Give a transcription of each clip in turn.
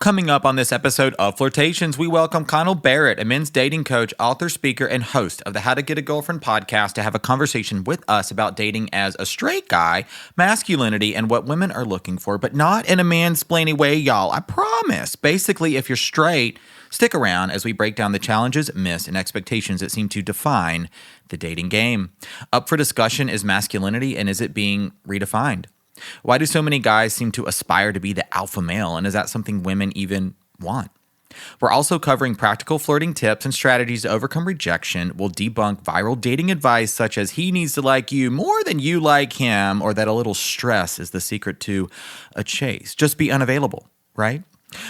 Coming up on this episode of Flirtations, we welcome Connell Barrett, a men's dating coach, author, speaker, and host of the How to Get a Girlfriend podcast, to have a conversation with us about dating as a straight guy, masculinity, and what women are looking for, but not in a mansplainy way, y'all. I promise. Basically, if you're straight, stick around as we break down the challenges, myths, and expectations that seem to define the dating game. Up for discussion is masculinity, and is it being redefined? Why do so many guys seem to aspire to be the alpha male, and is that something women even want? We're also covering practical flirting tips and strategies to overcome rejection. We'll debunk viral dating advice such as he needs to like you more than you like him, or that a little stress is the secret to a chase. Just be unavailable, right?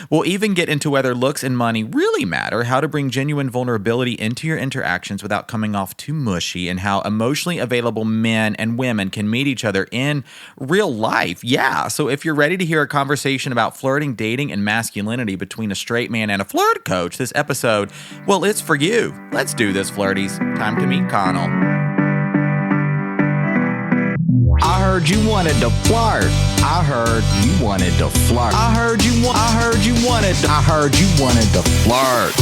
We'll even get into whether looks and money really matter, how to bring genuine vulnerability into your interactions without coming off too mushy, and how emotionally available men and women can meet each other in real life. Yeah, so if you're ready to hear a conversation about flirting, dating, and masculinity between a straight man and a flirt coach, this episode, well, it's for you. Let's do this, flirties. Time to meet Connell. I heard you wanted to flirt. I heard you wanted to flirt. I heard you wanted to flirt.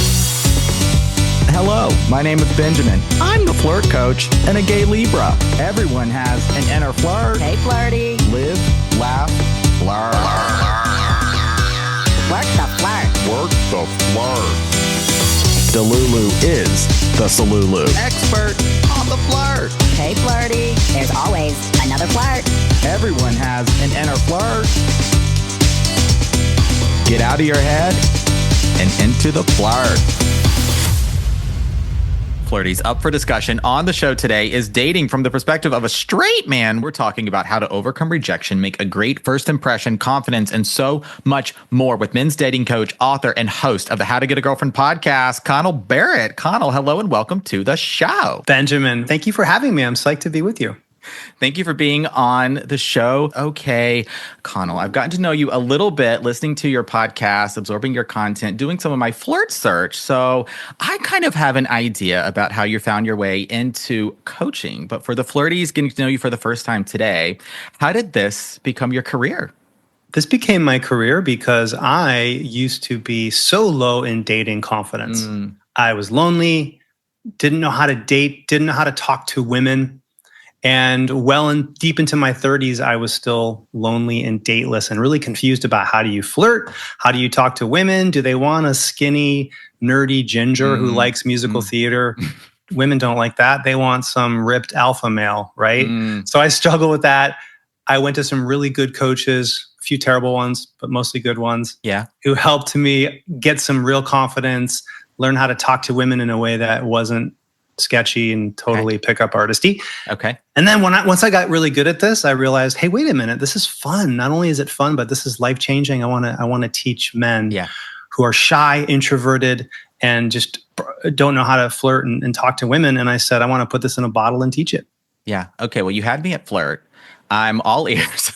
Hello, my name is Benjamin. I'm the flirt coach and a gay Libra. Everyone has an inner flirt. Hey, flirty. Live, laugh, flirt. Work the flirt. Work the flirt. Delulu is the Salulu. Expert on the flirt. Hey, flirty. There's always another flirt. Everyone has an inner flirt. Get out of your head and into the flirt. Flirties, up for discussion on the show today is dating from the perspective of a straight man. We're talking about how to overcome rejection, make a great first impression, confidence, and so much more with men's dating coach, author, and host of the How to Get a Girlfriend podcast, Connell Barrett. Connell, hello and welcome to the show. Benjamin, thank you for having me. I'm psyched to be with you. Thank you for being on the show. Okay, Connell, I've gotten to know you a little bit, listening to your podcast, absorbing your content, doing some of my flirt search. So I kind of have an idea about how you found your way into coaching. But for the flirties getting to know you for the first time today, how did this become your career? This became my career because I used to be so low in dating confidence. I was lonely, didn't know how to date, didn't know how to talk to women. And deep into my 30s, I was still lonely and dateless and really confused about how do you flirt? How do you talk to women? Do they want a skinny, nerdy ginger who likes musical theater? Women don't like that. They want some ripped alpha male, right? So I struggle with that. I went to some really good coaches, a few terrible ones, but mostly good ones, who helped me get some real confidence, learn how to talk to women in a way that wasn't sketchy and totally pickup artisty. Okay. And then once I got really good at this, I realized, hey, wait a minute, this is fun. Not only is it fun, but this is life-changing. I want to teach men who are shy, introverted, and just don't know how to flirt and talk to women. And I said, I want to put this in a bottle and teach it. Yeah. Okay. Well, you had me at flirt. I'm all ears.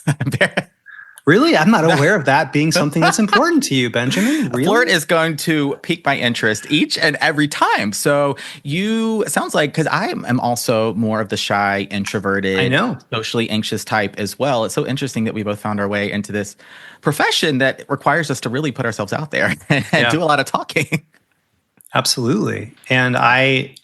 Really? I'm not aware of that being something that's important to you, Benjamin. Really? Flirt is going to pique my interest each and every time. So it sounds like, because I am also more of the shy, introverted, socially anxious type as well. It's so interesting that we both found our way into this profession that requires us to really put ourselves out there and do a lot of talking. Absolutely. And I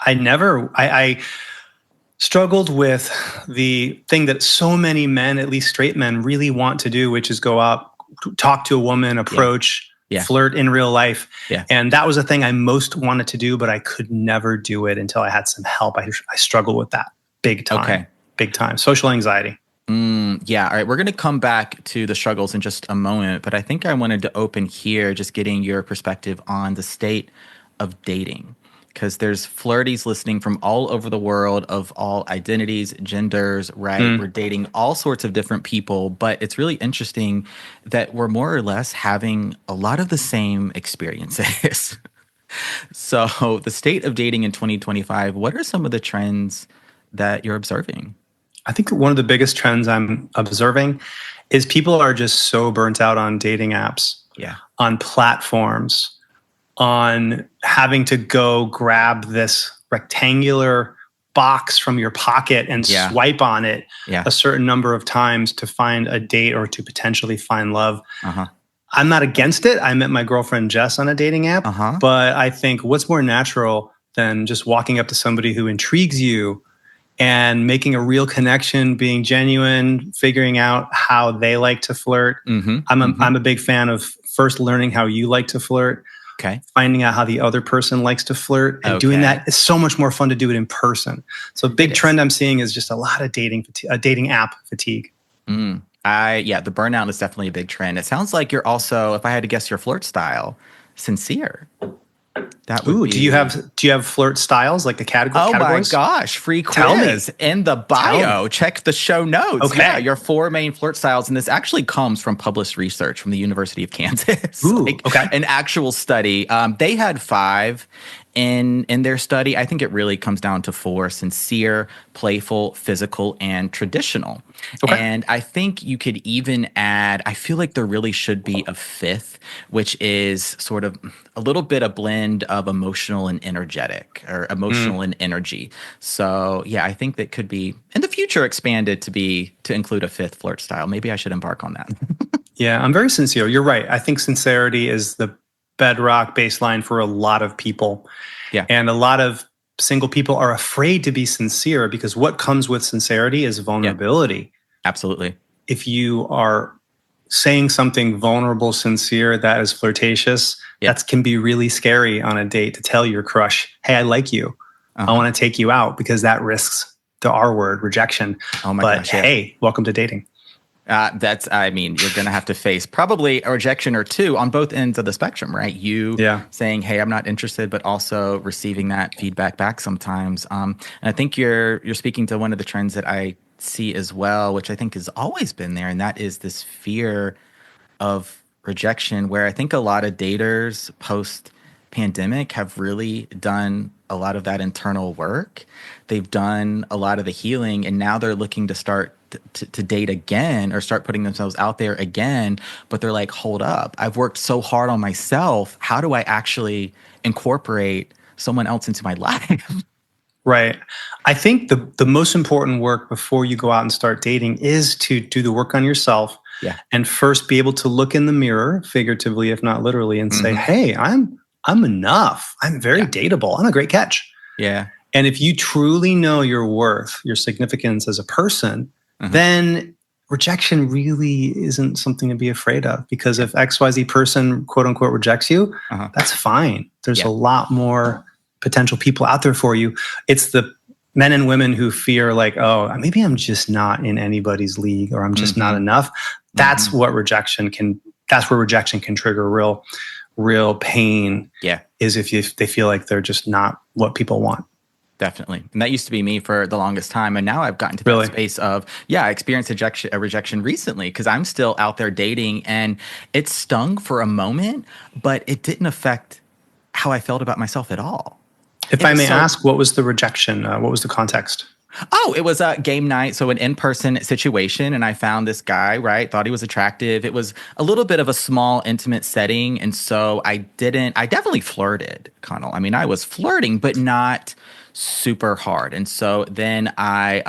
struggled with the thing that so many men, at least straight men, really want to do, which is go out, talk to a woman, approach, flirt in real life. And that was the thing I most wanted to do, but I could never do it until I had some help. I struggled with that big time. Okay. Big time. Social anxiety. Yeah. All right. We're going to come back to the struggles in just a moment, but I think I wanted to open here just getting your perspective on the state of dating. Because there's flirties listening from all over the world of all identities, genders, right? We're dating all sorts of different people, but it's really interesting that we're more or less having a lot of the same experiences. So the state of dating in 2025, what are some of the trends that you're observing? I think one of the biggest trends I'm observing is people are just so burnt out on dating apps, on platforms, on having to go grab this rectangular box from your pocket and swipe on it a certain number of times to find a date or to potentially find love. I'm not against it. I met my girlfriend Jess on a dating app, but I think what's more natural than just walking up to somebody who intrigues you and making a real connection, being genuine, figuring out how they like to flirt. I'm a big fan of first learning how you like to flirt, finding out how the other person likes to flirt, and doing that is so much more fun to do it in person. So a big trend I'm seeing is just a lot of dating app fatigue. The burnout is definitely a big trend. It sounds like you're also, if I had to guess your flirt style, sincere. That would be... do you have flirt styles, like the categories? Oh my gosh, free quiz in the bio. Check the show notes. Okay. Yeah, your 4 main flirt styles. And this actually comes from published research from the University of Kansas. An actual study. They had 5 in their study. I think it really comes down to 4: sincere, playful, physical, and traditional. And I think you could even add, I feel like there really should be a 5th, which is sort of a little bit a blend of emotional and energetic, or emotional and energy. So yeah, I think that could be in the future expanded to include a 5th flirt style. Maybe I should embark on that. Yeah, I'm very sincere. You're right. I think sincerity is the bedrock baseline for a lot of people. Yeah. And a lot of single people are afraid to be sincere because what comes with sincerity is vulnerability. Yeah. Absolutely. If you are saying something vulnerable, sincere, that is flirtatious, that can be really scary on a date to tell your crush, hey, I like you. I want to take you out, because that risks the R word, rejection. Oh my gosh. Hey, welcome to dating. You're going to have to face probably a rejection or 2 on both ends of the spectrum, right? You saying, hey, I'm not interested, but also receiving that feedback back sometimes. And I think you're speaking to one of the trends that I see as well, which I think has always been there. And that is this fear of rejection, where I think a lot of daters post-pandemic have really done a lot of that internal work. They've done a lot of the healing, and now they're looking to start to date again, or start putting themselves out there again. But they're like, hold up, I've worked so hard on myself. How do I actually incorporate someone else into my life? Right. I think the most important work before you go out and start dating is to do the work on yourself. Yeah. And first be able to look in the mirror, figuratively, if not literally, and say, hey, I'm enough. I'm very dateable. I'm a great catch. Yeah. And if you truly know your worth, your significance as a person, then rejection really isn't something to be afraid of. Because if XYZ person, quote unquote, rejects you, that's fine. There's a lot more potential people out there for you. It's the men and women who fear like, oh, maybe I'm just not in anybody's league, or I'm just not enough. That's what rejection can, that's where rejection can trigger real pain. Yeah. Is if they feel like they're just not what people want. Definitely. And that used to be me for the longest time. And now I've gotten to that space of, I experienced a rejection recently, because I'm still out there dating, and it stung for a moment, but it didn't affect how I felt about myself at all. If I may ask, what was the rejection? What was the context? Oh, it was a game night, so an in-person situation, and I found this guy, right? Thought he was attractive. It was a little bit of a small, intimate setting, and so I definitely flirted, Connell. I mean, I was flirting, but not super hard. And so then I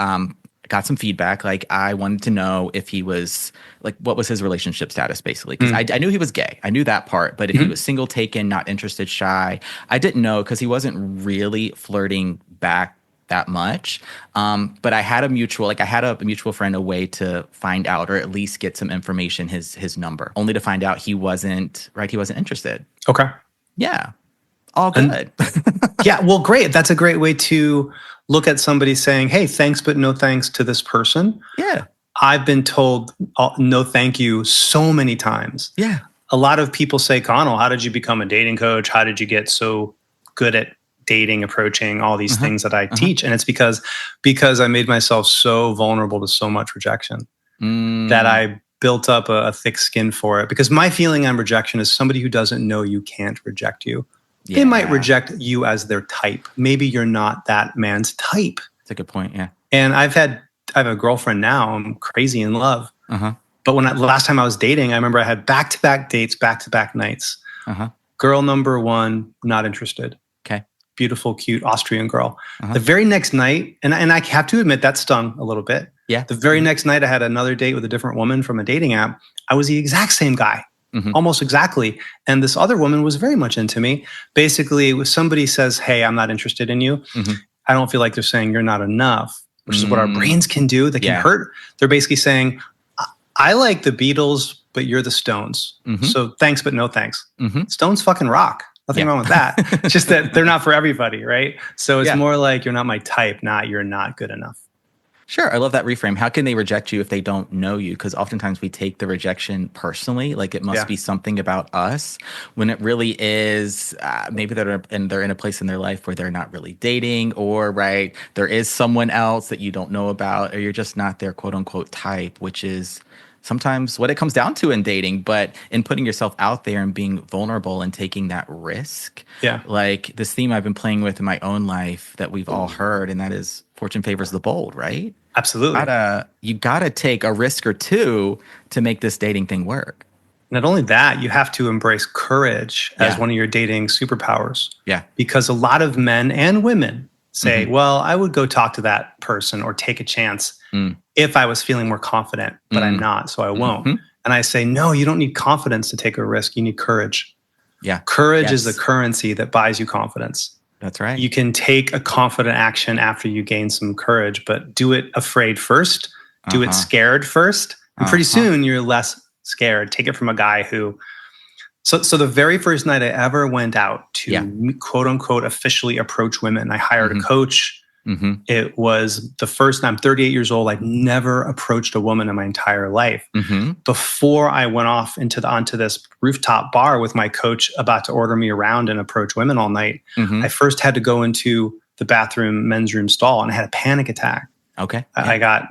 got some feedback. Like, I wanted to know if he was, like, what was his relationship status, basically? Because I knew he was gay. I knew that part. But if he was single, taken, not interested, shy, I didn't know, because he wasn't really flirting back that much. But I had a mutual friend, a way to find out, or at least get some information, his number, only to find out he wasn't interested. Okay. Yeah. All good. Yeah. Well, great. That's a great way to look at somebody saying, hey, thanks, but no thanks to this person. Yeah. I've been told no thank you so many times. Yeah. A lot of people say, Connell, how did you become a dating coach? How did you get so good at dating, approaching, all these things that I teach? And it's because I made myself so vulnerable to so much rejection that I built up a thick skin for it. Because my feeling on rejection is somebody who doesn't know you can't reject you. Yeah. They might reject you as their type. Maybe you're not that man's type. That's a good point. Yeah. And I have a girlfriend now. I'm crazy in love. But last time I was dating, I remember I had back-to-back dates, back-to-back nights. Girl number 1, not interested. Okay. Beautiful, cute Austrian girl. The very next night, and I have to admit that stung a little bit. Yeah. The very next night, I had another date with a different woman from a dating app. I was the exact same guy. almost exactly. And this other woman was very much into me. Basically, if somebody says, hey, I'm not interested in you, I don't feel like they're saying you're not enough, which is what our brains can do. That can hurt. They're basically saying, I like the Beatles, but you're the Stones. So thanks, but no thanks. Stones fucking rock. Nothing wrong with that. It's just that they're not for everybody, right? So it's more like you're not my type, not you're not good enough. Sure. I love that reframe. How can they reject you if they don't know you? Because oftentimes we take the rejection personally, like it must be something about us, when it really is maybe they're in a place in their life where they're not really dating, or there is someone else that you don't know about, or you're just not their quote unquote type, which is sometimes what it comes down to in dating. But in putting yourself out there and being vulnerable and taking that risk, like this theme I've been playing with in my own life that we've all heard, and that is fortune favors the bold, right? Absolutely. You gotta take a risk or two to make this dating thing work. Not only that, you have to embrace courage as one of your dating superpowers. Yeah. Because a lot of men and women say, well, I would go talk to that person or take a chance if I was feeling more confident, but I'm not, so I won't. And I say, no, you don't need confidence to take a risk. You need courage. Yeah. Courage is the currency that buys you confidence. That's right. You can take a confident action after you gain some courage, but do it afraid first, do it scared first, and pretty soon you're less scared. Take it from a guy who, so the very first night I ever went out to quote unquote officially approach women, I hired a coach. It was the first time, I'm 38 years old, I'd never approached a woman in my entire life. Before I went off onto this rooftop bar with my coach about to order me around and approach women all night, I first had to go into the bathroom, men's room stall, and I had a panic attack. Okay. I got,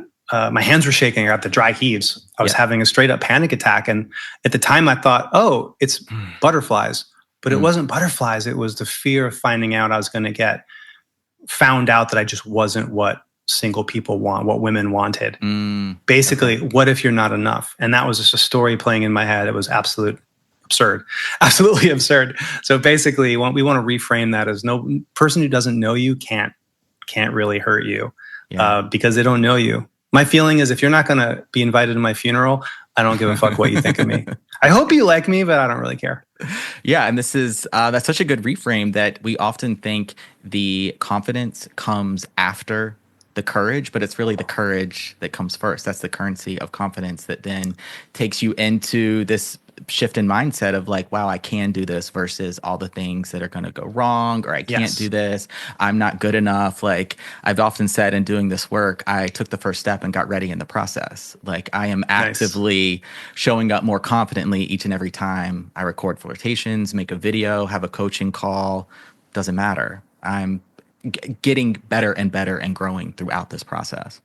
my hands were shaking, I got the dry heaves. I was having a straight up panic attack. And at the time I thought, oh, it's butterflies. But it wasn't butterflies. It was the fear of finding out I was going to found out that I just wasn't what single people want, what women wanted. Basically, what if you're not enough? And that was just a story playing in my head. It was absolutely absurd. So basically, we want to reframe that as no person who doesn't know you can't really hurt you because they don't know you. My feeling is if you're not going to be invited to my funeral, I don't give a fuck what you think of me. I hope you like me, but I don't really care. Yeah, and this is that's such a good reframe that we often think the confidence comes after the courage, but it's really the courage that comes first. That's the currency of confidence that then takes you into this shift in mindset of like, wow, I can do this versus all the things that are going to go wrong, or I can't do this. I'm not good enough. Like I've often said in doing this work, I took the first step and got ready in the process. Like I am actively showing up more confidently each and every time I record Flirtations, make a video, have a coaching call. Doesn't matter. I'm getting better and better and growing throughout this process.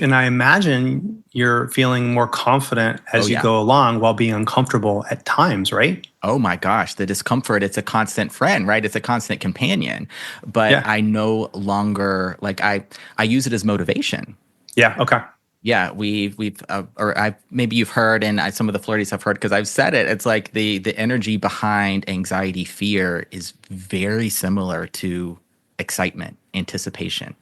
And I imagine you're feeling more confident as you go along while being uncomfortable at times, right? Oh my gosh, the discomfort, it's a constant friend, right? It's a constant companion. But I no longer, like I use it as motivation. Yeah, okay. Yeah, maybe you've heard, and some of the flirties have heard because I've said it. It's like the energy behind anxiety, fear is very similar to excitement, anticipation.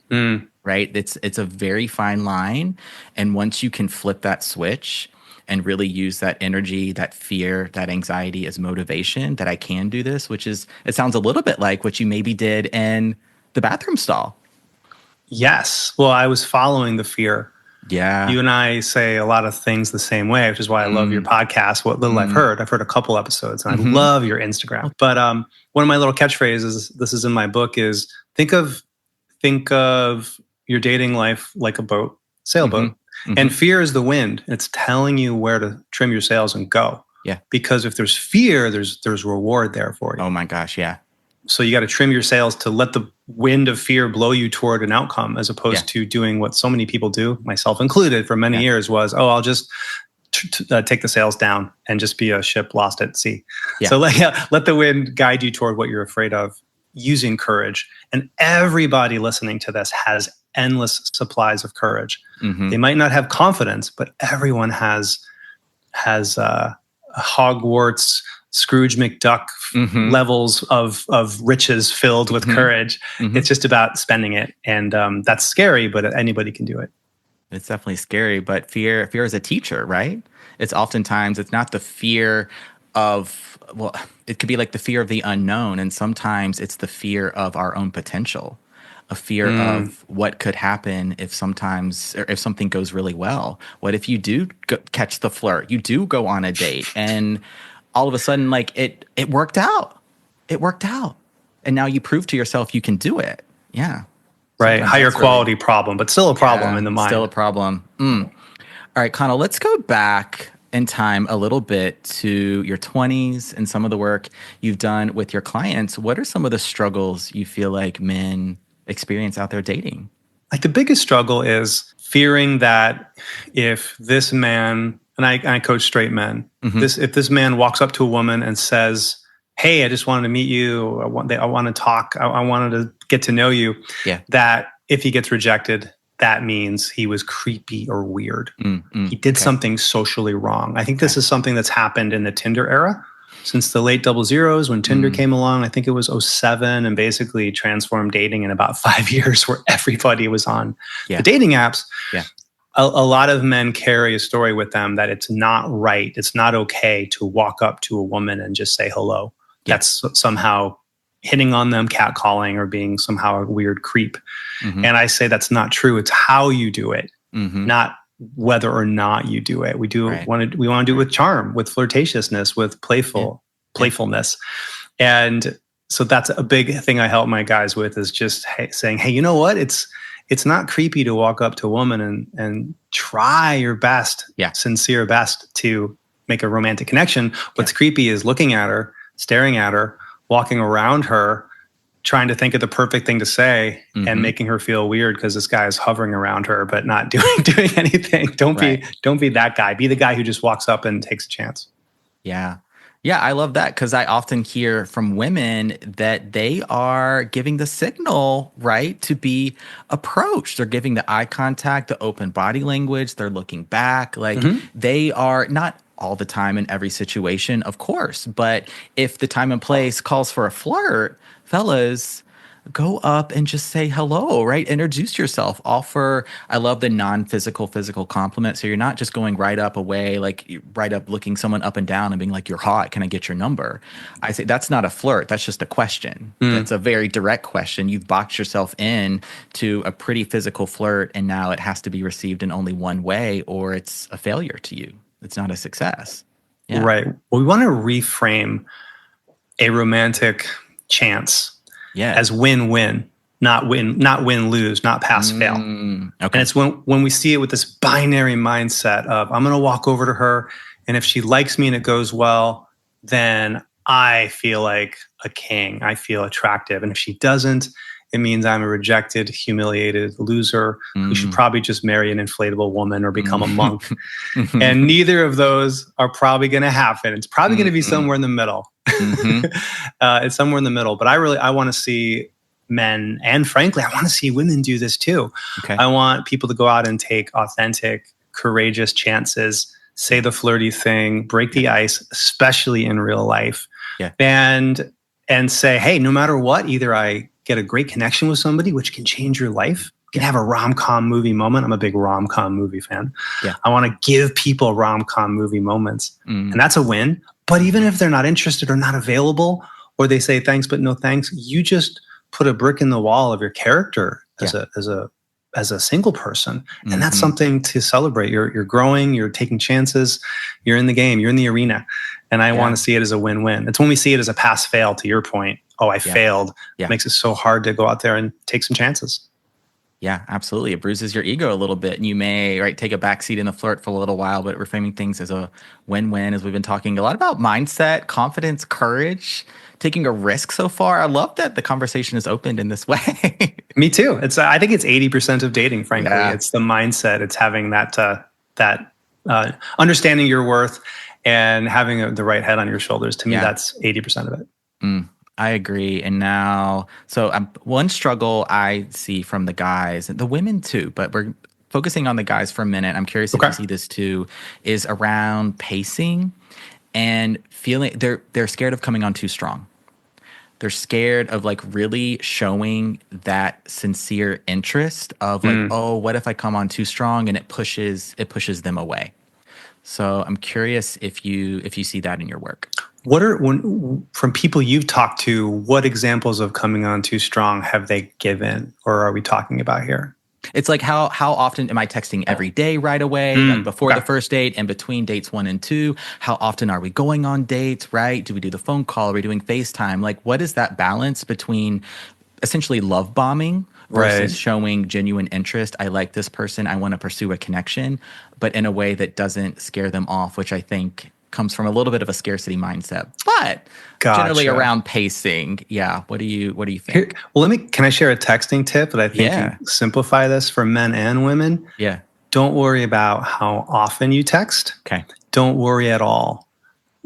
Right? It's a very fine line. And once you can flip that switch and really use that energy, that fear, that anxiety as motivation, that I can do this, which is, it sounds a little bit like what you maybe did in the bathroom stall. Yes. Well, I was following the fear. Yeah. You and I say a lot of things the same way, which is why I love your podcast. What little I've heard a couple episodes, and I love your Instagram. But one of my little catchphrases, this is in my book, is think of your dating life like a boat, sailboat. And fear is the wind. It's telling you where to trim your sails and go. Yeah. Because if there's fear, there's reward there for you. Oh my gosh, yeah. So you got to trim your sails to let the wind of fear blow you toward an outcome, as opposed to doing what so many people do, myself included, for many years was, I'll just take the sails down and just be a ship lost at sea. Yeah. So let the wind guide you toward what you're afraid of, using courage. And everybody listening to this has endless supplies of courage. They might not have confidence, but everyone has Hogwarts, Scrooge McDuck levels of riches filled with courage. It's just about spending it. And that's scary, but anybody can do it. It's definitely scary, but fear is a teacher, right? It's oftentimes, it's not the fear of, well, it could be like the fear of the unknown. And sometimes it's the fear of our own potential, a fear of what could happen if sometimes, or if something goes really well. What if you do catch the flirt? You do go on a date and all of a sudden, like it worked out. It worked out. And now you prove to yourself you can do it. Yeah. Right. Sometimes Higher that's quality problem, but still a problem in the mind. Still a problem. All right, Connell, let's go back in time a little bit to your 20s and some of the work you've done with your clients. What are some of the struggles you feel like men experience out there dating? Like the biggest struggle is fearing that if this man, and I coach straight men, if this man walks up to a woman and says, hey, I just wanted to meet you, I want to talk, I wanted to get to know you, that if he gets rejected, that means he was creepy or weird. He did something socially wrong. I think this is something that's happened in the Tinder era. Since the late 00s, when Tinder came along, I think it was 07, and basically transformed dating in about 5 years, where everybody was on the dating apps. A lot of men carry a story with them that it's not right, it's not okay to walk up to a woman and just say hello. That's somehow hitting on them, catcalling, or being somehow a weird creep. And I say that's not true. It's how you do it, not whether or not you do it. We want to do it with charm, with flirtatiousness, with playfulness. And so that's a big thing I help my guys with, is just saying, hey, you know what? It's not creepy to walk up to a woman and try your best, sincere best, to make a romantic connection. What's creepy is looking at her, staring at her, walking around her, trying to think of the perfect thing to say, and making her feel weird because this guy is hovering around her but not doing anything. Don't be that guy. Be the guy who just walks up and takes a chance. Yeah, I love that, because I often hear from women that they are giving the signal, right, to be approached. They're giving the eye contact, the open body language. They're looking back. Like they are not all the time in every situation, of course. But if the time and place calls for a flirt, fellas, go up and just say hello, right? Introduce yourself. Offer, I love the non-physical, physical compliment. So you're not just going right up away, like right up looking someone up and down and being like, you're hot, can I get your number? I say that's not a flirt. That's just a question. That's a very direct question. You've boxed yourself in to a pretty physical flirt, and now it has to be received in only one way, or it's a failure to you. It's not a success. Right. Well, we want to reframe a romantic chance as win-win, not win-lose, not pass-fail. And it's when we see it with this binary mindset of, I'm going to walk over to her, and if she likes me and it goes well, then I feel like a king. I feel attractive. And if she doesn't, it means I'm a rejected, humiliated loser who should probably just marry an inflatable woman or become a monk. And neither of those are probably going to happen. It's probably going to be somewhere in the middle. It's somewhere in the middle. But I want to see men, and frankly, I want to see women do this too. I want people to go out and take authentic, courageous chances, say the flirty thing, break the ice, especially in real life. And say, hey, no matter what, either I get a great connection with somebody, which can change your life. You can have a rom-com movie moment. I'm a big rom-com movie fan. I want to give people rom-com movie moments. And that's a win. But even if they're not interested or not available, or they say thanks but no thanks, you just put a brick in the wall of your character as a single person. And that's something to celebrate. You're growing, you're taking chances, you're in the game, you're in the arena. And I want to see it as a win-win. It's when we see it as a pass-fail, to your point. Oh, I failed. It makes it so hard to go out there and take some chances. Yeah, absolutely. It bruises your ego a little bit, and you may take a backseat in the flirt for a little while, but reframing things as a win-win, as we've been talking a lot about mindset, confidence, courage, taking a risk so far. I love that the conversation is opened in this way. Me too. I think it's 80% of dating, frankly. It's the mindset. It's having that understanding your worth and having the right head on your shoulders. To me, that's 80% of it. I agree. And now, so one struggle I see from the guys, the women too, but we're focusing on the guys for a minute. I'm curious if you see this too, is around pacing and feeling they're scared of coming on too strong. They're scared of really showing that sincere interest of oh, what if I come on too strong, and it pushes them away. So I'm curious if you see that in your work. From people you've talked to, what examples of coming on too strong have they given, or are we talking about here? It's like how often am I texting every day right away, like before the first date and between dates 1 and 2? How often are we going on dates, right? Do we do the phone call? Are we doing FaceTime? Like, what is that balance between essentially love bombing versus showing genuine interest? I like this person. I want to pursue a connection, but in a way that doesn't scare them off, which I think comes from a little bit of a scarcity mindset, but generally around pacing. Yeah. What do you think? Can I share a texting tip that I think can simplify this for men and women? Yeah. Don't worry about how often you text. Okay. Don't worry at all.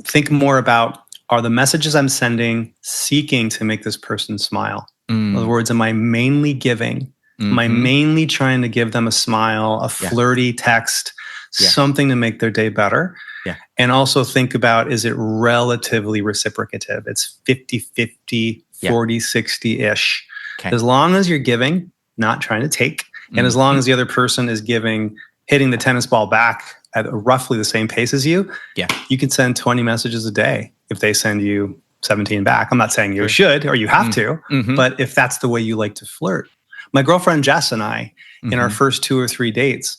Think more about, are the messages I'm sending seeking to make this person smile? In other words, am I mainly giving? Am I mainly trying to give them a smile, a flirty text, something to make their day better? Yeah. And also think about, is it relatively reciprocative? It's 50-50, 40-60-ish. Okay. As long as you're giving, not trying to take, and as long as the other person is giving, hitting the tennis ball back at roughly the same pace as you, you can send 20 messages a day if they send you 17 back. I'm not saying you should or you have to, but if that's the way you like to flirt. My girlfriend Jess and I, in our first 2 or 3 dates,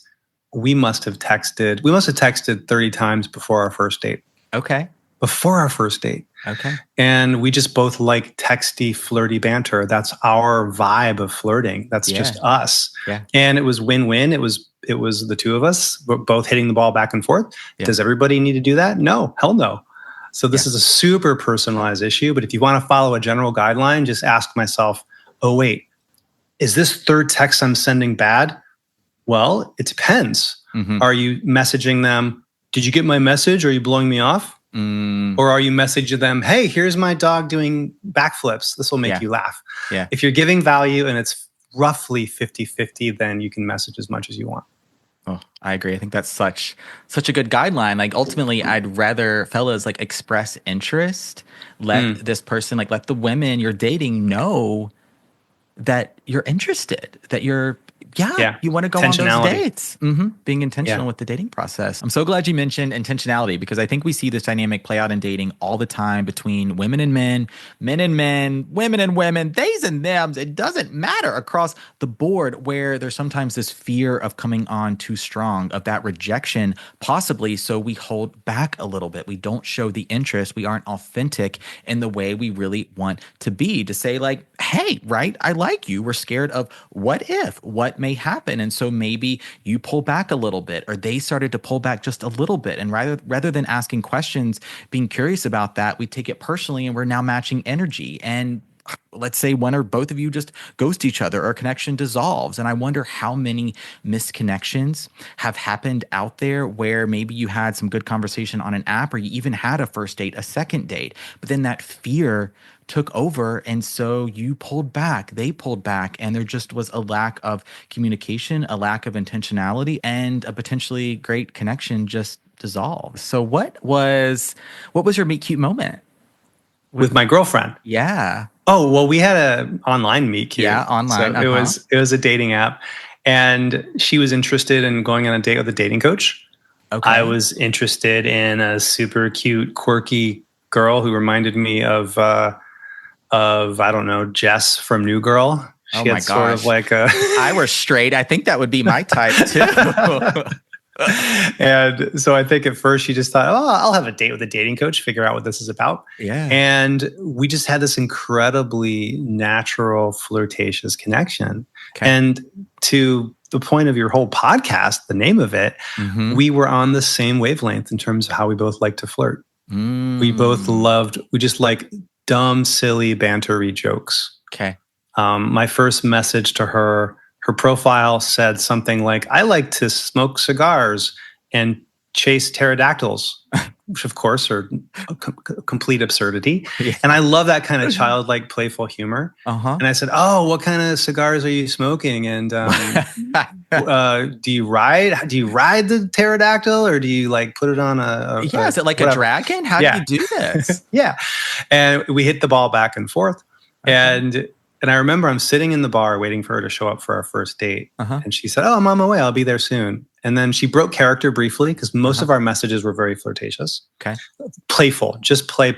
we must have texted 30 times before our first date. Okay. Before our first date. Okay. And we just both like texty, flirty banter. That's our vibe of flirting. That's just us. Yeah. And it was win-win. It was the two of us both hitting the ball back and forth. Yeah. Does everybody need to do that? No, hell no. So this is a super personalized issue. But if you want to follow a general guideline, just ask myself, oh, wait, is this third text I'm sending bad? Well, it depends. Are you messaging them, did you get my message? Or are you blowing me off? Or are you messaging them, hey, here's my dog doing backflips. This will make you laugh. Yeah. If you're giving value and it's roughly 50-50, then you can message as much as you want. Oh, I agree. I think that's such a good guideline. Like ultimately, I'd rather fellas like express interest. Let this person, like let the women you're dating know that you're interested, that you're you want to go on those dates. Being intentional with the dating process. I'm so glad you mentioned intentionality, because I think we see this dynamic play out in dating all the time between women and men, men and men, women and women, theys and thems. It doesn't matter across the board, where there's sometimes this fear of coming on too strong, of that rejection, possibly. So we hold back a little bit. We don't show the interest. We aren't authentic in the way we really want to be, to say like, hey, right, I like you. We're scared of what may happen. And so maybe you pull back a little bit, or they started to pull back just a little bit. And rather than asking questions, being curious about that, we take it personally, and we're now matching energy. And let's say one or both of you just ghost each other, or a connection dissolves. And I wonder how many misconnections have happened out there, where maybe you had some good conversation on an app, or you even had a first date, a second date, but then that fear took over. And so you pulled back, they pulled back, and there just was a lack of communication, a lack of intentionality, and a potentially great connection just dissolved. So what was your meet cute moment? With my girlfriend? Yeah. Oh, well, we had an online meet cute. Yeah, online. So it was a dating app, and she was interested in going on a date with a dating coach. Okay. I was interested in a super cute, quirky girl who reminded me of I don't know, Jess from New Girl. She had sort of like a I were straight, I think that would be my type too. And so I think at first she just thought, oh, I'll have a date with a dating coach, figure out what this is about. Yeah. And we just had this incredibly natural, flirtatious connection. Okay. And to the point of your whole podcast, the name of it, we were on the same wavelength in terms of how we both like to flirt. We just like dumb, silly, bantery jokes. Okay. My first message to her profile said something like, I like to smoke cigars and chase pterodactyls, which of course are a complete absurdity. Yeah. And I love that kind of childlike, playful humor. And I said, oh, what kind of cigars are you smoking? And do you ride the pterodactyl, or do you like put it on is it like a dragon? How do you do this? Yeah. And we hit the ball back and forth. And And I remember I'm sitting in the bar waiting for her to show up for our first date. And she said, "Oh, I'm on my way. I'll be there soon." And then she broke character briefly because most of our messages were very flirtatious. Okay. Playful, just play.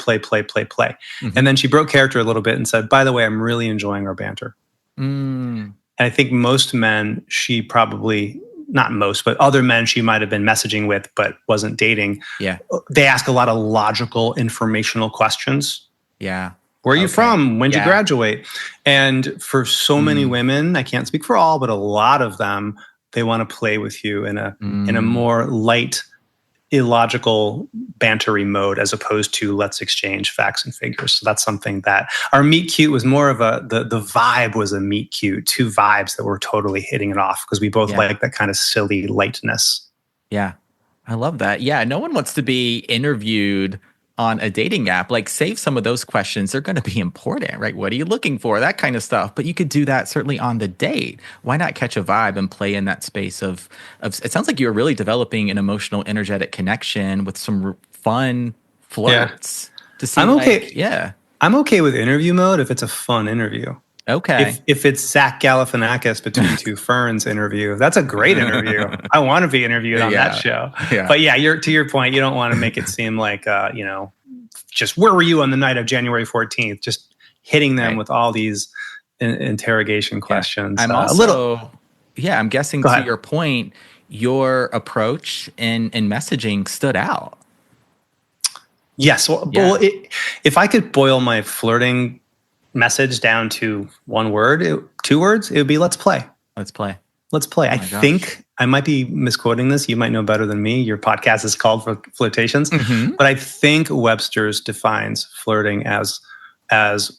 And then she broke character a little bit and said, "By the way, I'm really enjoying our banter." And I think most men, she probably, not most, but other men she might have been messaging with but wasn't dating. Yeah. They ask a lot of logical, informational questions. Yeah. Where are you from? When did you graduate? And for so many women, I can't speak for all, but a lot of them, they want to play with you in a more light, illogical, bantery mode as opposed to let's exchange facts and figures. So that's something that our meet cute was more of the vibe was a meet cute, two vibes that were totally hitting it off because we both like that kind of silly lightness. Yeah. I love that. Yeah. No one wants to be interviewed on a dating app. Like, save some of those questions. They're going to be important, right? What are you looking for? That kind of stuff. But you could do that certainly on the date. Why not catch a vibe and play in that space of it sounds like you're really developing an emotional, energetic connection with some fun flirts. To see, I'm okay. Yeah. I'm okay with interview mode if it's a fun interview. Okay. If it's Zach Galifianakis between two ferns interview, that's a great interview. I want to be interviewed on that show. Yeah. But yeah, to your point, you don't want to make it seem like, just where were you on the night of January 14th? Just hitting them with all these interrogation questions. I'm also, I'm guessing to your point, your approach in messaging stood out. Yes. Well, if I could boil my flirting message down to one word, two words, it would be let's play. Let's play. Let's play. I think I might be misquoting this. You might know better than me. Your podcast is called Flirtations. But I think Webster's defines flirting as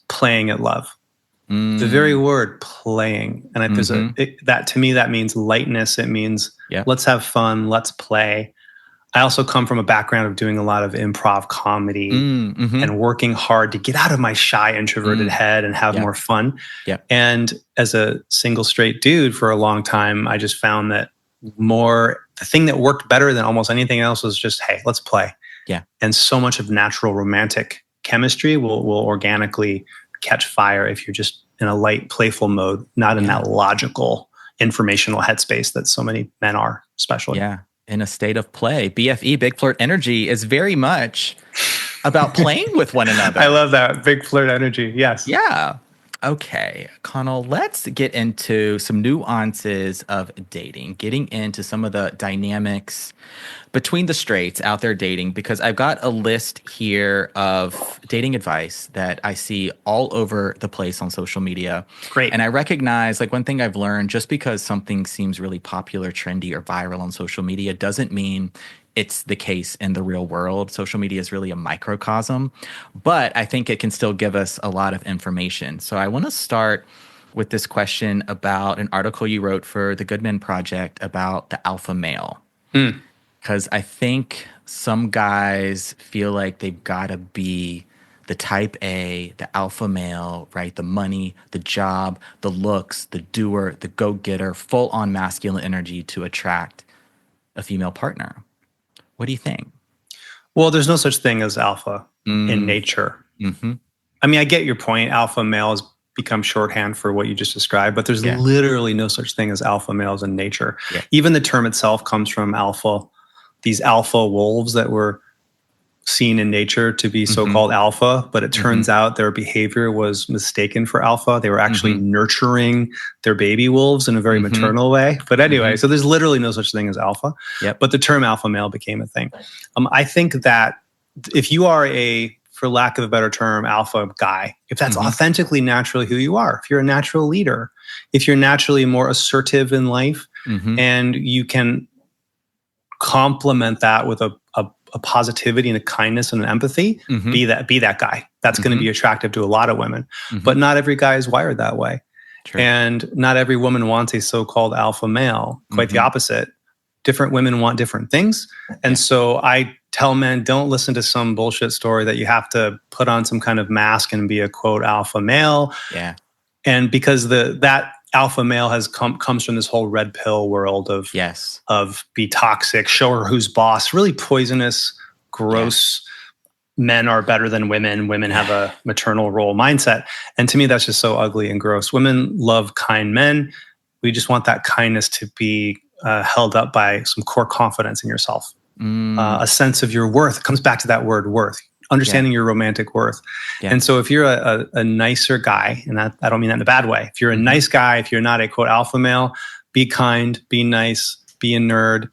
playing at love. The very word playing. And there's that to me, that means lightness. It means let's have fun. Let's play. I also come from a background of doing a lot of improv comedy and working hard to get out of my shy, introverted head and have more fun. And as a single straight dude for a long time, I just found that the thing that worked better than almost anything else was just, hey, let's play. And so much of natural romantic chemistry will organically catch fire if you're just in a light, playful mode, not in that logical, informational headspace that so many men are, especially. In a state of play. BFE, Big Flirt Energy, is very much about playing with one another. I love that. Big Flirt Energy. Yes. Yeah. Okay, Connell, let's get into some nuances of dating, getting into some of the dynamics between the straights out there dating, because I've got a list here of dating advice that I see all over the place on social media. Great. And I recognize, like, one thing I've learned, just because something seems really popular, trendy, or viral on social media doesn't mean it's the case in the real world. Social media is really a microcosm, but I think it can still give us a lot of information. So I want to start with this question about an article you wrote for the Good Men Project about the alpha male. Because I think some guys feel like they've got to be the type A, the alpha male, right? The money, the job, the looks, the doer, the go-getter, full-on masculine energy to attract a female partner. What do you think? Well, there's no such thing as alpha in nature. I mean, I get your point. Alpha male has become shorthand for what you just described, but there's literally no such thing as alpha males in nature. Even the term itself comes from alpha, these alpha wolves that were seen in nature to be so-called alpha, but it turns out their behavior was mistaken for alpha. They were actually nurturing their baby wolves in a very maternal way. But anyway, so there's literally no such thing as alpha. But the term alpha male became a thing. I think that if you are for lack of a better term, alpha guy, if that's authentically, naturally who you are, if you're a natural leader, if you're naturally more assertive in life, and you can complement that with a positivity and a kindness and an empathy, be that guy. That's going to be attractive to a lot of women. But not every guy is wired that way. And not every woman wants a so-called alpha male. Quite the opposite. Different women want different things. And so I tell men, don't listen to some bullshit story that you have to put on some kind of mask and be a quote alpha male. And because that alpha male comes from this whole red pill world of be toxic, show her who's boss, really poisonous, gross men are better than women. Women have a maternal role mindset. And to me, that's just so ugly and gross. Women love kind men. We just want that kindness to be held up by some core confidence in yourself, a sense of your worth. It comes back to that word worth, understanding your romantic worth. Yeah. And so if you're a nicer guy, and I don't mean that in a bad way, if you're a nice guy, if you're not a quote alpha male, be kind, be nice, be a nerd.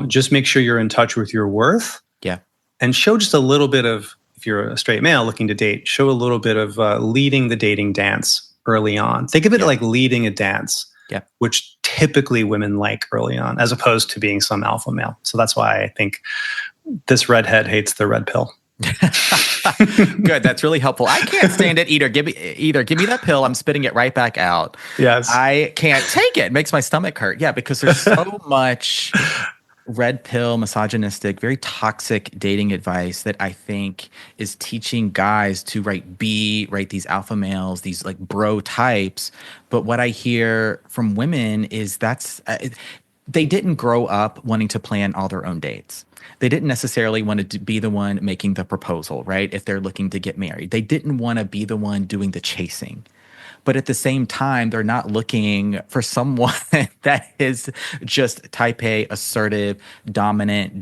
Just make sure you're in touch with your worth. Yeah. And show just a little bit of, if you're a straight male looking to date, show a little bit of leading the dating dance early on. Think of it like leading a dance, which typically women like early on, as opposed to being some alpha male. So that's why I think this redhead hates the red pill. Good. That's really helpful. I can't stand it either. Give me that pill. I'm spitting it right back out. Yes. I can't take it. It makes my stomach hurt. Yeah, because there's so much red pill, misogynistic, very toxic dating advice that I think is teaching guys to be these alpha males, these like bro types. But what I hear from women is they didn't grow up wanting to plan all their own dates. They didn't necessarily want to be the one making the proposal, right? If they're looking to get married, they didn't want to be the one doing the chasing. But at the same time, they're not looking for someone that is just type A, assertive, dominant,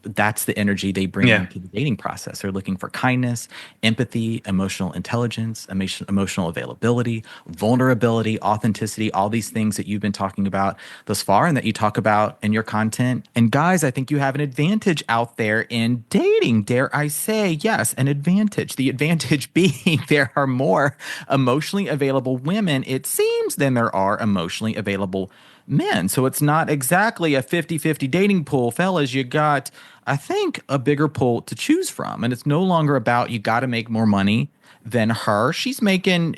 that's the energy they bring into the dating process. They're looking for kindness, empathy, emotional intelligence, emotional availability, vulnerability, authenticity, all these things that you've been talking about thus far and that you talk about in your content. And guys, I think you have an advantage out there in dating, dare I say. Yes, an advantage. The advantage being there are more emotionally available women, it seems, than there are emotionally available men. So it's not exactly a 50-50 dating pool. Fellas, you got, I think, a bigger pool to choose from. And it's no longer about you got to make more money than her. She's making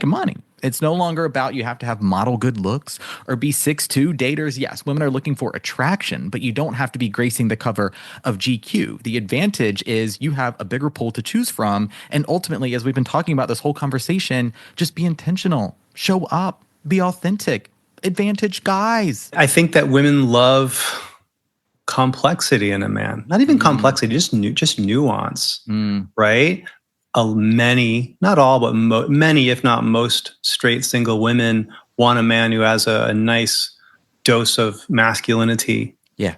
money. It's no longer about you have to have model good looks or be 6'2". Daters, yes, women are looking for attraction, but you don't have to be gracing the cover of GQ. The advantage is you have a bigger pool to choose from. And ultimately, as we've been talking about this whole conversation, just be intentional, show up, be authentic. Advantage guys. I think that women love complexity in a man. Not even complexity, just nuance, right? Many, not all, but many, if not most, straight single women want a man who has a nice dose of masculinity. Yeah.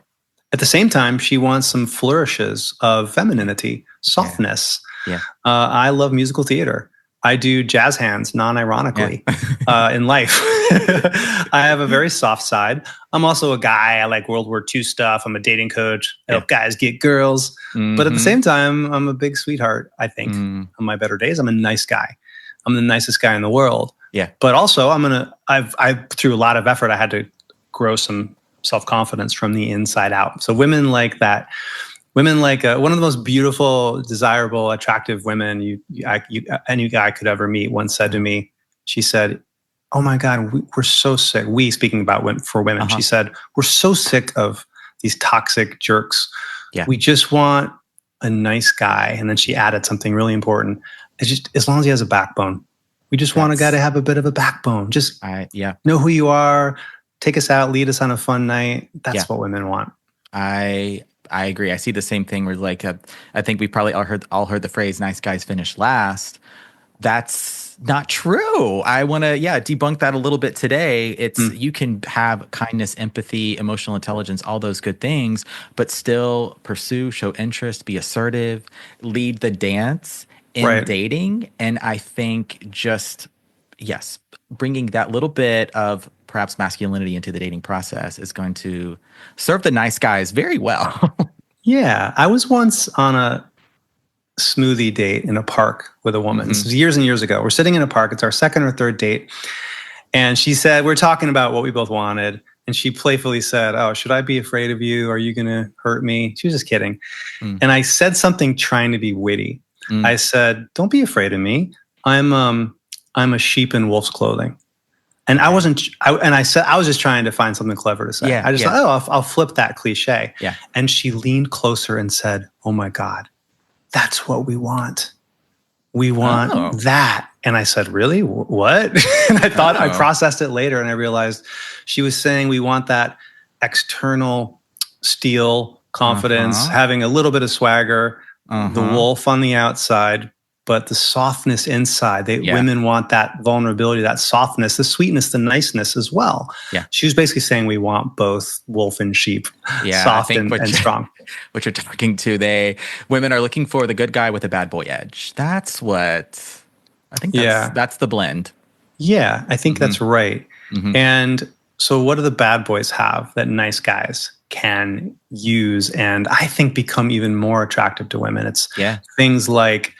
At the same time, she wants some flourishes of femininity, softness. Yeah. I love musical theater. I do jazz hands, non-ironically, in life. I have a very soft side. I'm also a guy. I like World War II stuff. I'm a dating coach. I help guys get girls. But at the same time, I'm a big sweetheart, I think. On my better days, I'm a nice guy. I'm the nicest guy in the world. Yeah. But also, through a lot of effort, I had to grow some self-confidence from the inside out. So women like that. Women like one of the most beautiful, desirable, attractive women any guy could ever meet once said to me, she said, "Oh my God, we're so sick." We, speaking about for women, she said, "We're so sick of these toxic jerks. Yeah. We just want a nice guy." And then she added something really important. It's just as long as he has a backbone. We just want a guy to have a bit of a backbone. Just know who you are, take us out, lead us on a fun night. That's what women want. I agree. I see the same thing where I think we probably all heard the phrase "nice guys finish last." That's not true. I want to debunk that a little bit today. It's you can have kindness, empathy, emotional intelligence, all those good things, but still pursue, show interest, be assertive, lead the dance in dating. And I think bringing that little bit of perhaps masculinity into the dating process is going to serve the nice guys very well. Yeah. I was once on a smoothie date in a park with a woman. This was years and years ago. We're sitting in a park. It's our second or third date. And she said, we're talking about what we both wanted. And she playfully said, "Oh, should I be afraid of you? Are you going to hurt me?" She was just kidding. And I said something trying to be witty. I said, "Don't be afraid of me. I'm a sheep in wolf's clothing." And I was just trying to find something clever to say. Yeah, I just thought, I'll flip that cliche. Yeah. And she leaned closer and said, "Oh my God, that's what we want. We want that." And I said, "Really? What?" And I processed it later and I realized she was saying we want that external steel confidence, having a little bit of swagger, the wolf on the outside, but the softness inside. Women want that vulnerability, that softness, the sweetness, the niceness as well. Yeah. She was basically saying we want both wolf and sheep, soft and strong. What you're talking to, women are looking for the good guy with a bad boy edge. That's what I think. That's the blend. Yeah, I think that's right. And so what do the bad boys have that nice guys can use and I think become even more attractive to women? It's things like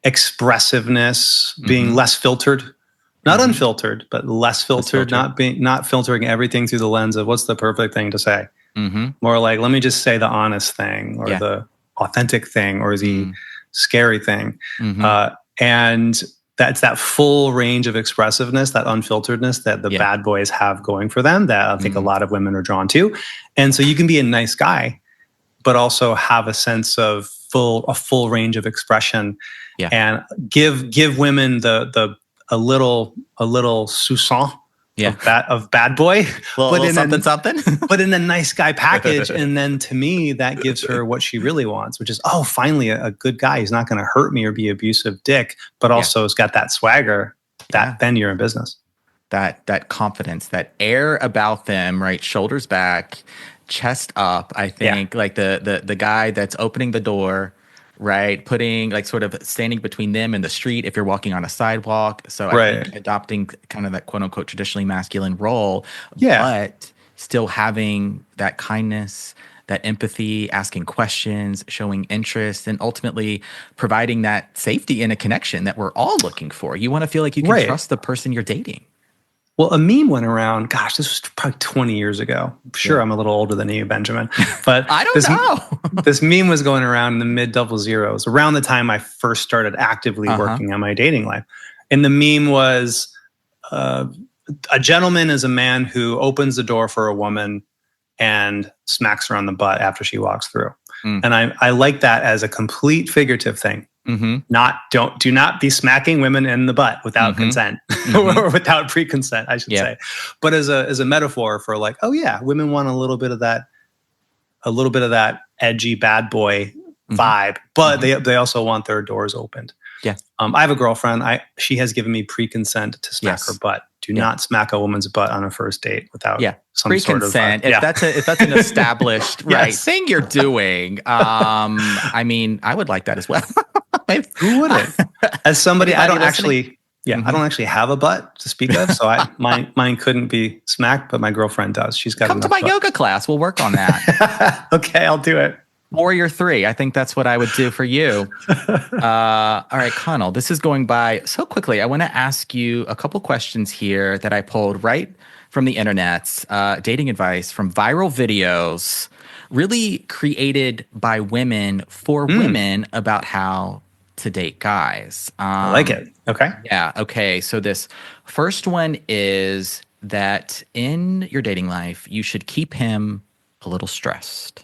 expressiveness, being less filtered, not unfiltered, but less filtered, not filtering everything through the lens of what's the perfect thing to say. More like, let me just say the honest thing or the authentic thing or the scary thing. And that's that full range of expressiveness, that unfilteredness that the bad boys have going for them that I think a lot of women are drawn to. And so you can be a nice guy, but also have a sense of a full range of expression and give women a little soupçon of bad boy, but in something, but in a nice guy package. And then to me, that gives her what she really wants, which is, finally a good guy. He's not going to hurt me or be abusive dick, but also has got that swagger that then you're in business. That confidence, that air about them, right? Shoulders back, chest up. I think like the guy that's opening the door, right? Putting like sort of standing between them and the street if you're walking on a sidewalk. So I think adopting kind of that quote unquote traditionally masculine role, but still having that kindness, that empathy, asking questions, showing interest, and ultimately providing that safety in a connection that we're all looking for. You want to feel like you can trust the person you're dating. Well, a meme went around, gosh, this was probably 20 years ago. I'm sure I'm a little older than you, Benjamin. But I don't know. This meme was going around in the mid-double zeros, around the time I first started actively working on my dating life. And the meme was, a gentleman is a man who opens the door for a woman and smacks her on the butt after she walks through. And I like that as a complete figurative thing. Do not be smacking women in the butt without consent or without pre-consent, I should say. But as a metaphor for like, women want a little bit of that edgy bad boy vibe, but they also want their doors opened. I have a girlfriend. She has given me pre-consent to smack her butt. Do not smack a woman's butt on a first date without some pre-consent. Sort of if that's an established thing you're doing. I mean, I would like that as well. Who wouldn't? As somebody, I don't actually have a butt to speak of, so mine couldn't be smacked, but my girlfriend does. She's got. Come to my yoga class. We'll work on that. Okay, I'll do it. Warrior 3. I think that's what I would do for you. All right, Connell, this is going by so quickly. I want to ask you a couple questions here that I pulled right from the internet. Dating advice from viral videos, really created by women for women about how to date guys. I like it. Okay. Yeah. Okay. So this first one is that in your dating life, you should keep him a little stressed.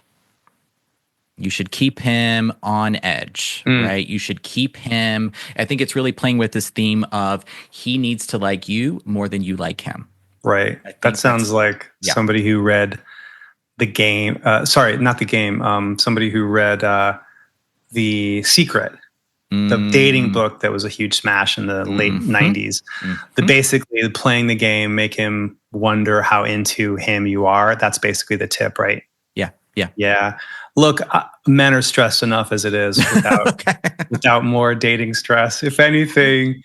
You should keep him on edge, right? You should keep him. I think it's really playing with this theme of he needs to like you more than you like him. Right. That sounds like somebody who read The Game. Sorry, not The Game. Somebody who read The Secret, the dating book that was a huge smash in the late 90s. Basically playing the game, make him wonder how into him you are. That's basically the tip, right? Yeah. Look, men are stressed enough as it is without more dating stress. If anything,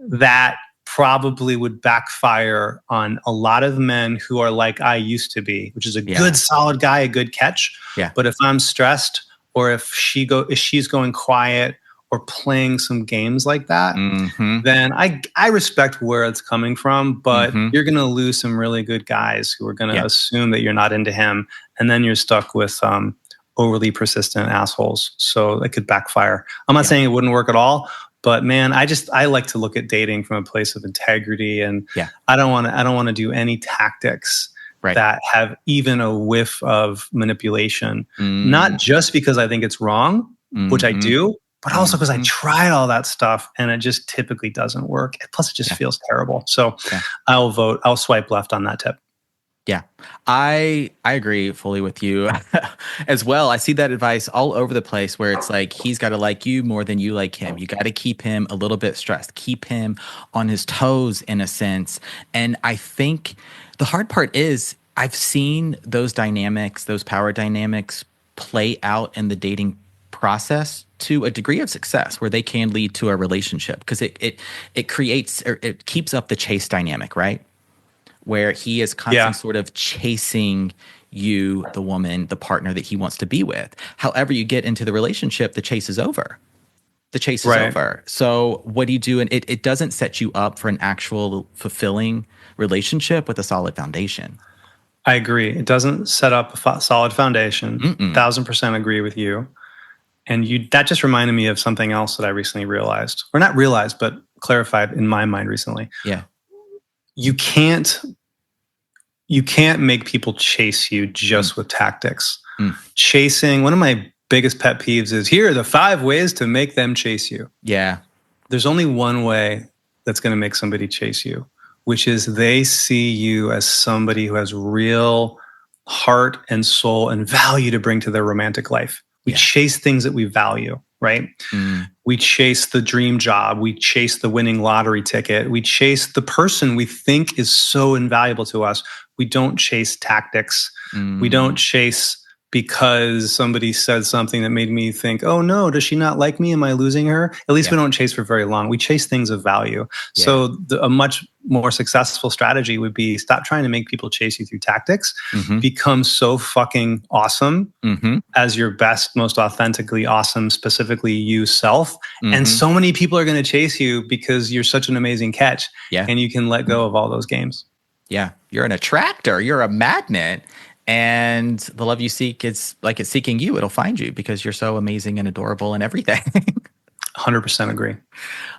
that probably would backfire on a lot of men who are like I used to be, which is a good, solid guy, a good catch. But if I'm stressed, or if she's going quiet or playing some games like that, then I respect where it's coming from, but you're going to lose some really good guys who are going to assume that you're not into him. And then you're stuck with overly persistent assholes. So it could backfire. I'm not saying it wouldn't work at all, but man, I like to look at dating from a place of integrity, and I don't want to do any tactics that have even a whiff of manipulation. Not just because I think it's wrong, which I do, but also because I tried all that stuff and it just typically doesn't work. Plus, it just feels terrible. So I'll swipe left on that tip. Yeah, I agree fully with you as well. I see that advice all over the place where it's like he's got to like you more than you like him. You got to keep him a little bit stressed, keep him on his toes in a sense. And I think the hard part is I've seen those dynamics, those power dynamics play out in the dating process to a degree of success where they can lead to a relationship because it creates or it keeps up the chase dynamic, right? Where he is constantly Yeah. sort of chasing you, the woman, the partner that he wants to be with. However, you get into the relationship, the chase is over. The chase is Right. over. So what do you do? And it doesn't set you up for an actual fulfilling relationship with a solid foundation. I agree. It doesn't set up a solid foundation. 1,000% agree with you. And that just reminded me of something else that I recently realized, or not realized, but clarified in my mind recently. Yeah. You can't make people chase you just with tactics. Chasing, one of my biggest pet peeves is, here are the 5 ways to make them chase you. Yeah. There's only one way that's going to make somebody chase you, which is they see you as somebody who has real heart and soul and value to bring to their romantic life. We chase things that we value, right? We chase the dream job. We chase the winning lottery ticket. We chase the person we think is so invaluable to us. We don't chase tactics. We don't chase because somebody said something that made me think, oh no, does she not like me? Am I losing her? At least we don't chase for very long. We chase things of value. Yeah. So a much more successful strategy would be stop trying to make people chase you through tactics. Become so fucking awesome as your best, most authentically awesome, specifically you self. And so many people are going to chase you because you're such an amazing catch. Yeah. And you can let go of all those games. Yeah. You're an attractor. You're a magnet. And the love you seek is like it's seeking you. It'll find you because you're so amazing and adorable and everything. 100% agree.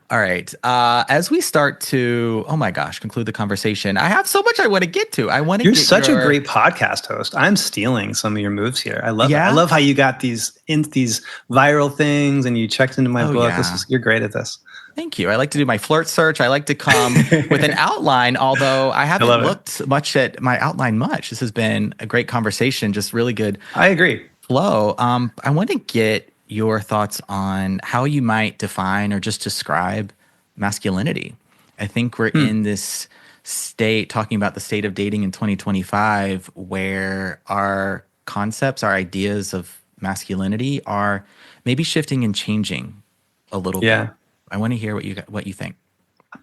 All right. As we start to, oh my gosh, conclude the conversation, I have so much I want to get to. I want to. You're such a great podcast host. I'm stealing some of your moves here. I love it. I love how you got these viral things and you checked into my book. Yeah. You're great at this. Thank you. I like to do my flirt search. I like to come with an outline, although I haven't looked much at my outline much. This has been a great conversation, just really good. I agree. Flow. I want to get your thoughts on how you might define or just describe masculinity. I think we're in this state, talking about the state of dating in 2025, where our concepts, our ideas of masculinity are maybe shifting and changing a little bit. I want to hear what you think.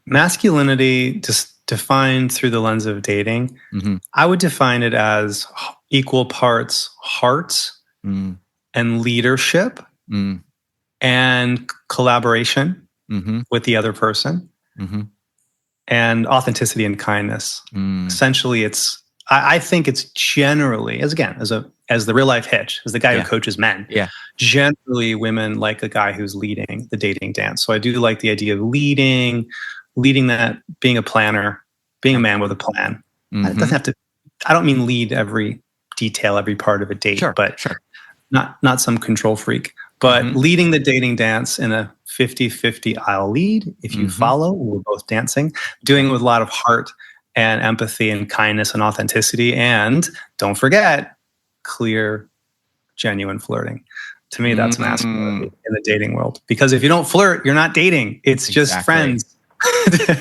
Masculinity, just defined through the lens of dating, I would define it as equal parts heart and leadership and collaboration with the other person and authenticity and kindness. Essentially, I think it's generally, as the real life Hitch, as the guy who coaches men, generally women like a guy who's leading the dating dance. So I do like the idea of leading that, being a planner, being a man with a plan. It doesn't have to, I don't mean lead every detail, every part of a date, but not some control freak, but leading the dating dance in a 50-50 I'll lead if you follow, we're both dancing, doing it with a lot of heart and empathy and kindness and authenticity. And don't forget, clear, genuine flirting. To me, that's masculinity in the dating world. Because if you don't flirt, you're not dating. It's just friends.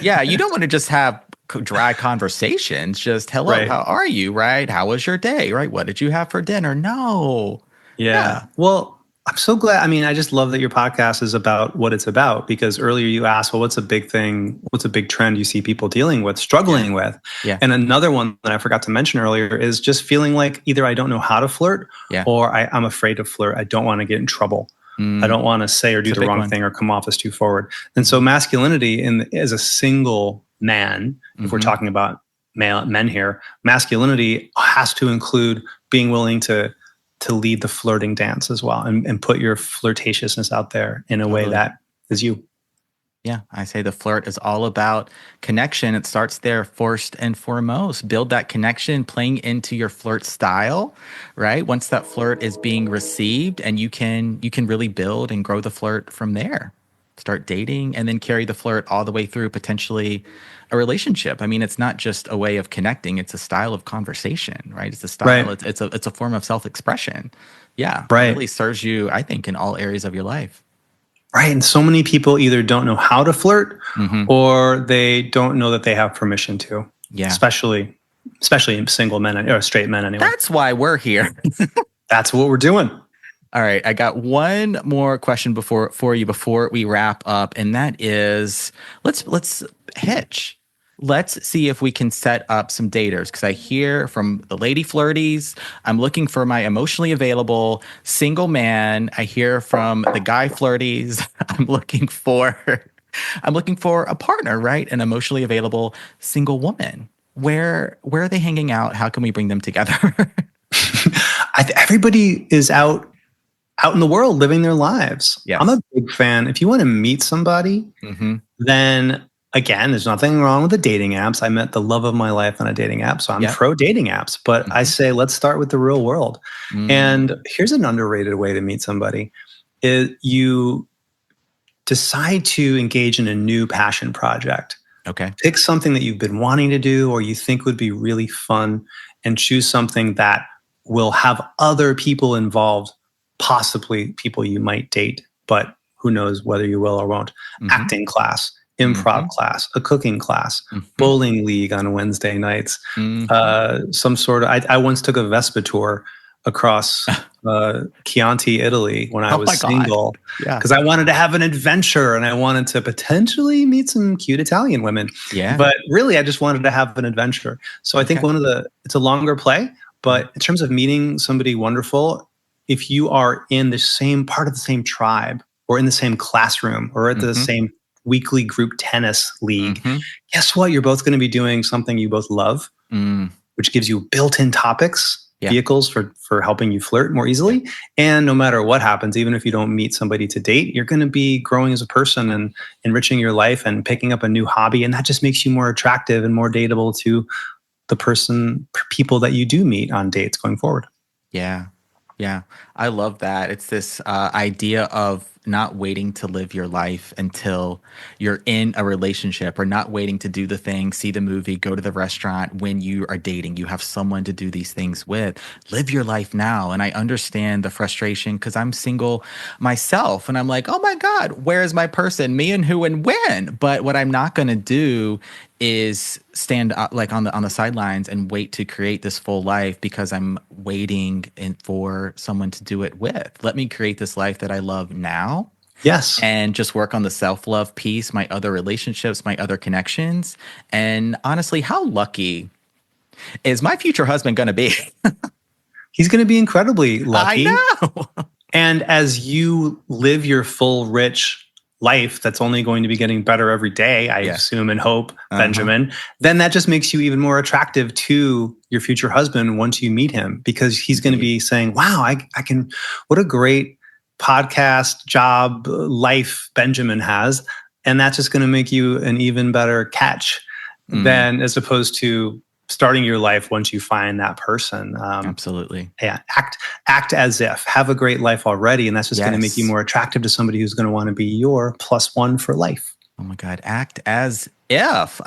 Yeah, you don't want to just have dry conversations. Just, hello, how are you, right? How was your day, right? What did you have for dinner? No. Yeah. Well, I'm so glad. I mean, I just love that your podcast is about what it's about, because earlier you asked, well, what's a big thing? What's a big trend you see people dealing with, struggling with? And another one that I forgot to mention earlier is just feeling like either I don't know how to flirt or I'm afraid to flirt. I don't want to get in trouble. I don't want to say or do the wrong thing or come off as too forward. And so masculinity as a single man, if we're talking about men here, masculinity has to include being willing to lead the flirting dance as well and put your flirtatiousness out there in a way that is you. Yeah, I say the flirt is all about connection. It starts there first and foremost. Build that connection, playing into your flirt style, right? Once that flirt is being received, and you can really build and grow the flirt from there. start dating, and then carry the flirt all the way through potentially a relationship. I mean, it's not just a way of connecting; it's a style of conversation, right? It's a style. Right. It's a form of self-expression. Yeah, it Right. really serves you, I think, in all areas of your life. Right. And so many people either don't know how to flirt Mm-hmm. or they don't know that they have permission to. Yeah. Especially single men or straight men anyway. That's why we're here. That's what we're doing. All right, I got one more question before we wrap up, and that is, let's hitch. Let's see if we can set up some daters, because I hear from the lady flirties, I'm looking for my emotionally available single man. I hear from the guy flirties, I'm looking for a partner, right? An emotionally available single woman. Where are they hanging out? How can we bring them together? Everybody is out in the world living their lives. Yes. I'm a big fan. If you want to meet somebody, then again, there's nothing wrong with the dating apps. I met the love of my life on a dating app, so I'm pro dating apps. But I say, let's start with the real world. And here's an underrated way to meet somebody: is you decide to engage in a new passion project. Okay. Pick something that you've been wanting to do or you think would be really fun, and choose something that will have other people involved, possibly people you might date, but who knows whether you will or won't. Acting class, improv class, a cooking class, bowling league on Wednesday nights, some sort of, I once took a Vespa tour across Chianti, Italy when I was single, because I wanted to have an adventure and I wanted to potentially meet some cute Italian women. Yeah. But really, I just wanted to have an adventure. So I think it's a longer play, but in terms of meeting somebody wonderful, if you are in the same part of the same tribe or in the same classroom or at the same weekly group tennis league, guess what? You're both going to be doing something you both love, which gives you built-in topics, vehicles for helping you flirt more easily. And no matter what happens, even if you don't meet somebody to date, you're going to be growing as a person and enriching your life and picking up a new hobby. And that just makes you more attractive and more dateable to the people that you do meet on dates going forward. Yeah. Yeah. I love that. It's this idea of not waiting to live your life until you're in a relationship, or not waiting to do the thing, see the movie, go to the restaurant when you are dating. You have someone to do these things with. Live your life now. And I understand the frustration because I'm single myself and I'm like, oh my God, where's my person? Me and who and when? But what I'm not going to do is stand like on the sidelines and wait to create this full life because I'm waiting for someone to do it with. Let me create this life that I love now. Yes. And just work on the self-love piece, my other relationships, my other connections. And honestly, how lucky is my future husband going to be? He's going to be incredibly lucky. I know. And as you live your full, rich life that's only going to be getting better every day, I assume and hope, Benjamin, then that just makes you even more attractive to your future husband once you meet him, because he's going to be saying, wow, I can, what a great podcast, job, life Benjamin has. And that's just going to make you an even better catch than as opposed to starting your life once you find that person. Absolutely. Yeah. Act as if. Have a great life already. And that's just going to make you more attractive to somebody who's going to want to be your +1 for life. Oh my God. Act as if.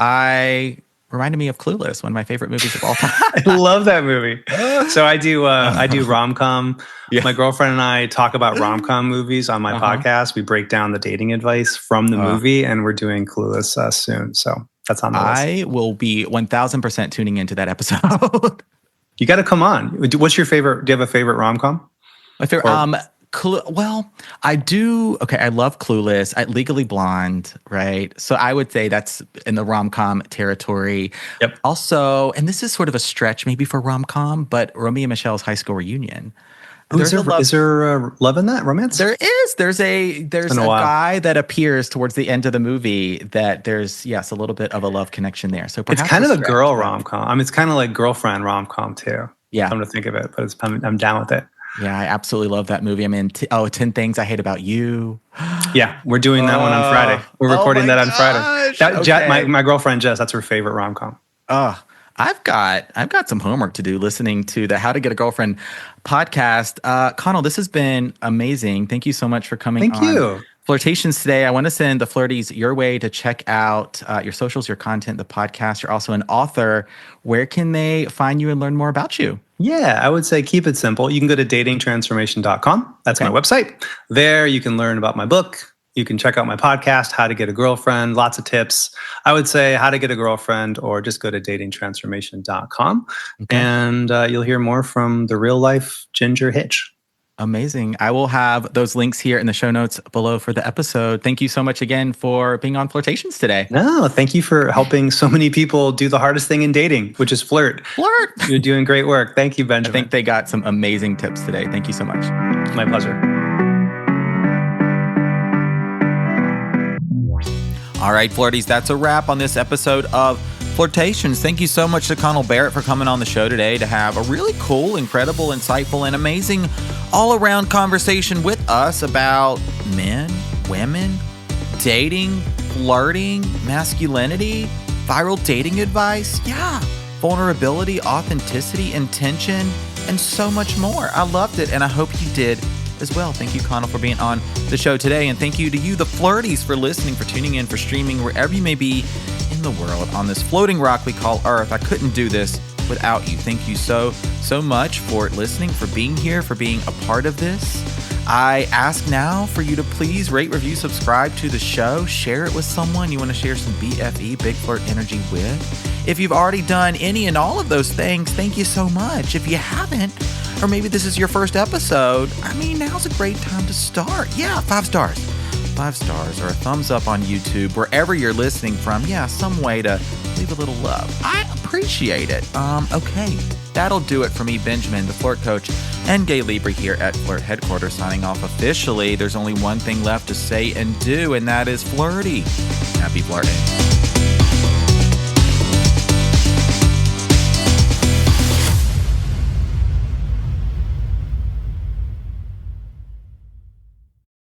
Reminded me of Clueless, one of my favorite movies of all time. I love that movie. So I do rom-com. Yeah. My girlfriend and I talk about rom-com movies on my podcast. We break down the dating advice from the movie, and we're doing Clueless soon. So that's on the list. I will be 1000% tuning into that episode. You got to come on. What's your favorite? Do you have a favorite rom-com? My favorite, well, I do. Okay, I love Clueless. Legally Blonde, right? So I would say that's in the rom-com territory. Yep. Also, and this is sort of a stretch maybe for rom-com, but Romeo and Michelle's high school reunion. Is there love in that, romance? There is. There's a guy that appears towards the end of the movie that there's, a little bit of a love connection there. So it's kind of a girl rom-com. I mean, it's kind of like girlfriend rom-com too. Yeah. I'm to think of it, but I'm down with it. Yeah, I absolutely love that movie. I mean, 10 Things I Hate About You. Yeah, we're doing that one on Friday. We're recording that on Friday. My girlfriend Jess, that's her favorite rom-com. I've got some homework to do listening to the How to Get a Girlfriend podcast. Connell, this has been amazing. Thank you so much for coming on Flirtations today, I want to send the Flirties your way to check out your socials, your content, the podcast. You're also an author. Where can they find you and learn more about you? Yeah, I would say keep it simple. You can go to datingtransformation.com. That's my website. There you can learn about my book. You can check out my podcast, How to Get a Girlfriend, lots of tips. I would say how to get a girlfriend, or just go to datingtransformation.com. And you'll hear more from the real life Ginger Hitch. Amazing. I will have those links here in the show notes below for the episode. Thank you so much again for being on Flirtations today. No, thank you for helping so many people do the hardest thing in dating, which is flirt. You're doing great work. Thank you, Benjamin. I think they got some amazing tips today. Thank you so much. My pleasure. All right, Flirties, that's a wrap on this episode of Flirtations. Thank you so much to Connell Barrett for coming on the show today to have a really cool, incredible, insightful, and amazing all-around conversation with us about men, women, dating, flirting, masculinity, viral dating advice, vulnerability, authenticity, intention, and so much more. I loved it, and I hope you did as well. Thank you, Connell, for being on the show today, and thank you to you, the Flirties, for listening, for tuning in, for streaming, wherever you may be in the world on this floating rock we call Earth. I couldn't do this without you. Thank you so much for listening, for being here, for being a part of this. I ask now for you to please rate, review, subscribe to the show, share it with someone you want to share some BFE, Big Flirt energy with. If you've already done any and all of those things, thank you so much. If you haven't, or maybe this is your first episode, now's a great time to start. 5 stars. 5 stars or a thumbs up on YouTube, wherever you're listening from. Some way to leave a little love. I appreciate it. Okay, that'll do it for me, Benjamin, the Flirt Coach, and Gay Libri here at Flirt Headquarters, signing off officially. There's only one thing left to say and do, and that is flirty. Happy flirting.